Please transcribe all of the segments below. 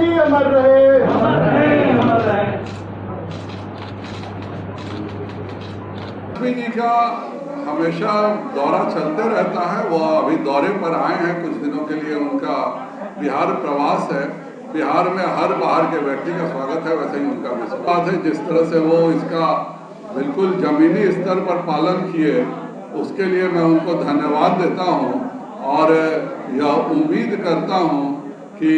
जी अमर रहे, अमर रहे, अमर रहे। जी का हमेशा दौरा चलते रहता है। वो अभी दौरे पर आए हैं कुछ दिनों के लिए, उनका बिहार प्रवास है। बिहार में हर बाहर के व्यक्ति का स्वागत है, वैसे ही उनका भी स्वागत है। जिस तरह से वो इसका बिल्कुल जमीनी स्तर पर पालन किए, उसके लिए मैं उनको धन्यवाद देता हूँ और यह उम्मीद करता हूँ कि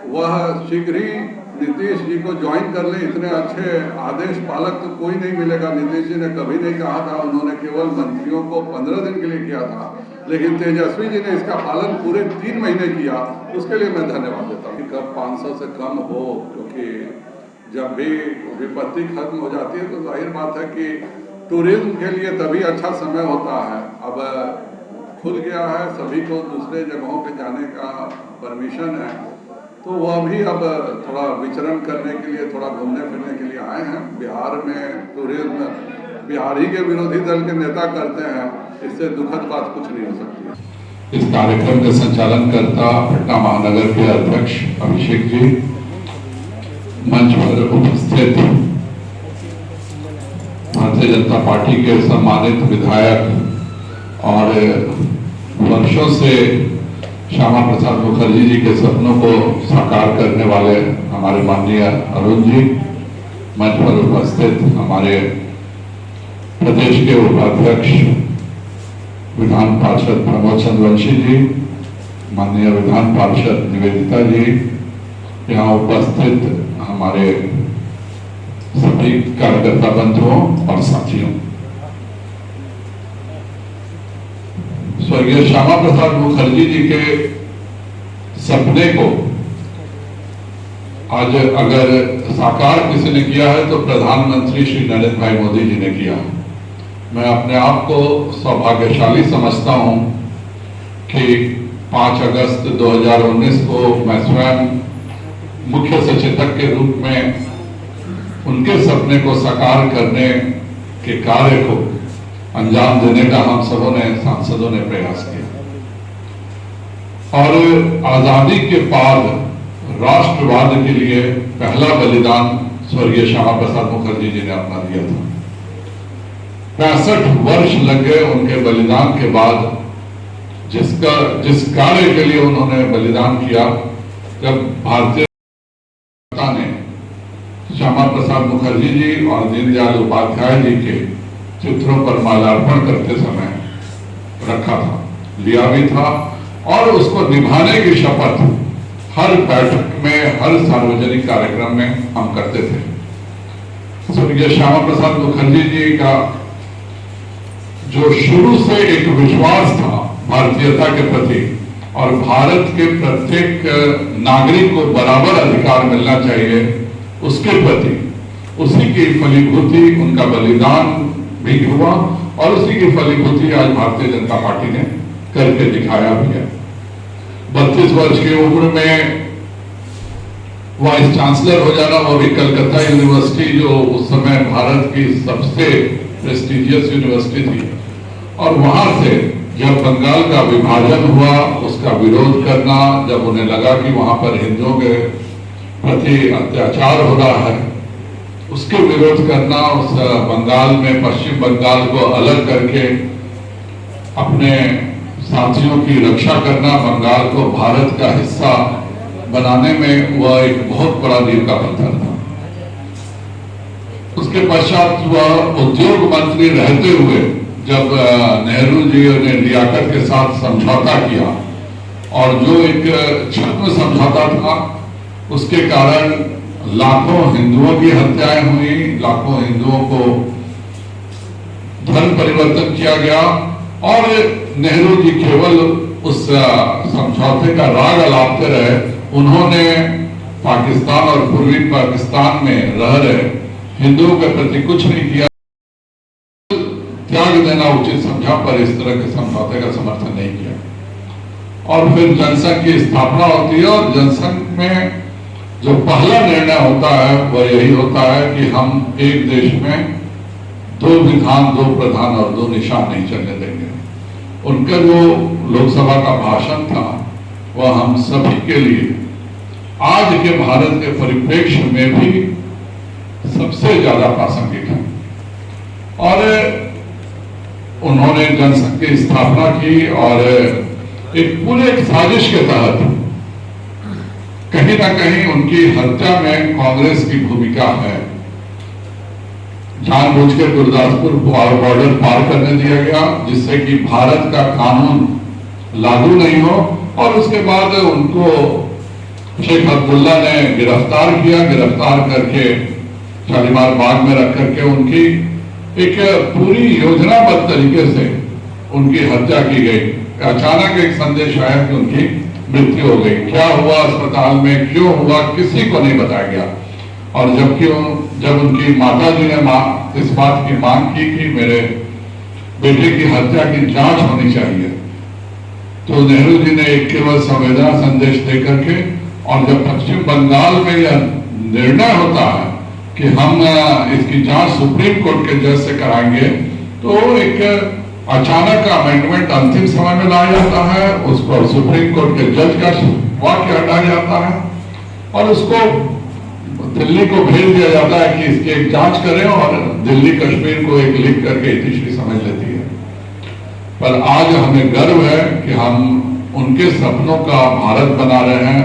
वह शीघ्र ही नीतीश जी को ज्वाइन कर लें। इतने अच्छे आदेश पालक तो कोई नहीं मिलेगा। नीतीश जी ने कभी नहीं कहा था, उन्होंने केवल मंत्रियों को 15 दिन के लिए किया था, लेकिन तेजस्वी जी ने इसका पालन पूरे 3 महीने किया। उसके लिए मैं धन्यवाद देता हूँ। कब 500 से कम हो, क्योंकि जब भी विपत्ति खत्म हो जाती है तो जाहिर बात है कि टूरिज्म के लिए तभी अच्छा समय होता है। अब खुल गया है, सभी को दूसरे जगहों पे जाने का परमिशन है, तो वह भी अब थोड़ा विचरण करने के लिए, थोड़ा घूमने फिरने के लिए आए हैं। बिहार में टूरिज्म बिहारी के विरोधी दल के नेता करते हैं, इससे दुखद बात कुछ नहीं हो सकती। इस कार्यक्रम का संचालन करता पटना महानगर के अध्यक्ष अभिषेक जी, मंच पर उपस्थित भारतीय जनता पार्टी के सम्मानित विधायक और वर्षों से श्यामा प्रसाद मुखर्जी जी के सपनों को साकार करने वाले हमारे माननीय अरुण जी, मंच पर उपस्थित हमारे प्रदेश के उपाध्यक्ष विधान पार्षद प्रमोद चंद्रवंशी जी, माननीय विधान पार्षद निवेदिता जी, यहाँ उपस्थित हमारे सभी कार्यकर्ता बंधुओं और साथियों, स्वर्गीय श्यामा प्रसाद मुखर्जी जी के सपने को आज अगर साकार किसी ने किया है तो प्रधानमंत्री श्री नरेंद्र भाई मोदी जी ने किया। मैं अपने आप को सौभाग्यशाली समझता हूं कि 5 अगस्त 2019 को मैं स्वयं मुख्य सचेतक के रूप में उनके सपने को साकार करने के कार्य को अंजाम देने का हम सबों ने, सांसदों ने प्रयास किया। और आजादी के बाद राष्ट्रवाद के लिए पहला बलिदान स्वर्गीय श्यामा प्रसाद मुखर्जी जी ने अपना दिया था। 65 वर्ष लग गए उनके बलिदान के बाद, जिस कार्य के लिए उन्होंने बलिदान किया। जब भारतीय जनता ने श्यामा प्रसाद मुखर्जी जी और दीनदयाल उपाध्याय जी के चित्रों पर माल्यार्पण करते समय रखा था, लिया भी था, और उसको निभाने की शपथ हर बैठक में, हर सार्वजनिक कार्यक्रम में हम करते थे। स्वर्गीय श्यामा प्रसाद मुखर्जी जी का जो शुरू से एक विश्वास था भारतीयता के प्रति और भारत के प्रत्येक नागरिक को बराबर अधिकार मिलना चाहिए, उसके प्रति उसी की फलीभूति उनका बलिदान भी हुआ और उसी की फलीभूति आज भारतीय जनता पार्टी ने करके दिखाया भी है। 32 वर्ष की उम्र में वाइस चांसलर हो जाना, वो भी कलकत्ता यूनिवर्सिटी, जो उस समय भारत की सबसे प्रेस्टिजियस यूनिवर्सिटी थी, और वहां से जब बंगाल का विभाजन हुआ उसका विरोध करना, जब उन्हें लगा कि वहां पर हिंदुओं के प्रति अत्याचार हो रहा है, उसके विरोध करना, उस बंगाल में पश्चिम बंगाल को अलग करके अपने साथियों की रक्षा करना, बंगाल को भारत का हिस्सा बनाने में वह एक बहुत बड़ा नींव का पत्थर था। उसके पश्चात वह उद्योग मंत्री रहते हुए जब नेहरू जी ने लियाकत के साथ समझौता किया, और जो एक छद्म समझौता था, उसके कारण लाखों हिंदुओं की हत्याएं हुई, लाखों हिंदुओं को धर्म परिवर्तन किया गया, और नेहरू जी केवल उस समझौते का राग अलापते रहे। उन्होंने पाकिस्तान और पूर्वी पाकिस्तान में रह रहे हिंदुओं के प्रति कुछ नहीं किया, त्याग देना उचित समझा, पर इस तरह के समझौते का समर्थन नहीं किया। और फिर जनसंघ की स्थापना होती है, और जनसंघ में जो पहला निर्णय होता है वह यही होता है कि हम एक देश में 2 विधान, 2 प्रधान और 2 निशान नहीं चलने देंगे। उनका जो लोकसभा का भाषण था वह हम सभी के लिए आज के भारत के परिप्रेक्ष्य में भी सबसे ज्यादा प्रासंगिक है। और उन्होंने जनसंघ की स्थापना की और एक पूरे साजिश के तहत कहीं ना कहीं उनकी हत्या में कांग्रेस की भूमिका है। जानबूझ के गुरदासपुर बॉर्डर पार करने दिया गया जिससे कि भारत का कानून लागू नहीं हो, और उसके बाद उनको शेख अब्दुल्ला ने गिरफ्तार किया। गिरफ्तार करके शालीमार बाग में रख करके उनकी एक पूरी योजनाबद्ध तरीके से उनकी हत्या की गई। अचानक एक संदेश आया कि उनकी मृत्यु हो गई। क्या हुआ अस्पताल में, क्यों हुआ, किसी को नहीं बताया गया। और जब उनकी माता जी ने इस बात की मांग की कि मेरे बेटे की हत्या की जांच होनी चाहिए, तो नेहरू जी ने एक केवल संवेदना संदेश देकर के, और जब पश्चिम बंगाल में यह निर्णय होता है कि हम इसकी जांच सुप्रीम कोर्ट के जज से कराएंगे, तो एक अचानक अमेंडमेंट अंतिम समय में लाया जाता है, उसको सुप्रीम कोर्ट के जज का वाक्य हटाया जाता है और उसको दिल्ली को भेज दिया जाता है कि इसकी एक जांच करें, और दिल्ली कश्मीर को एक लिख करके इतिश्री समझ लेती है। पर आज हमें गर्व है कि हम उनके सपनों का भारत बना रहे हैं।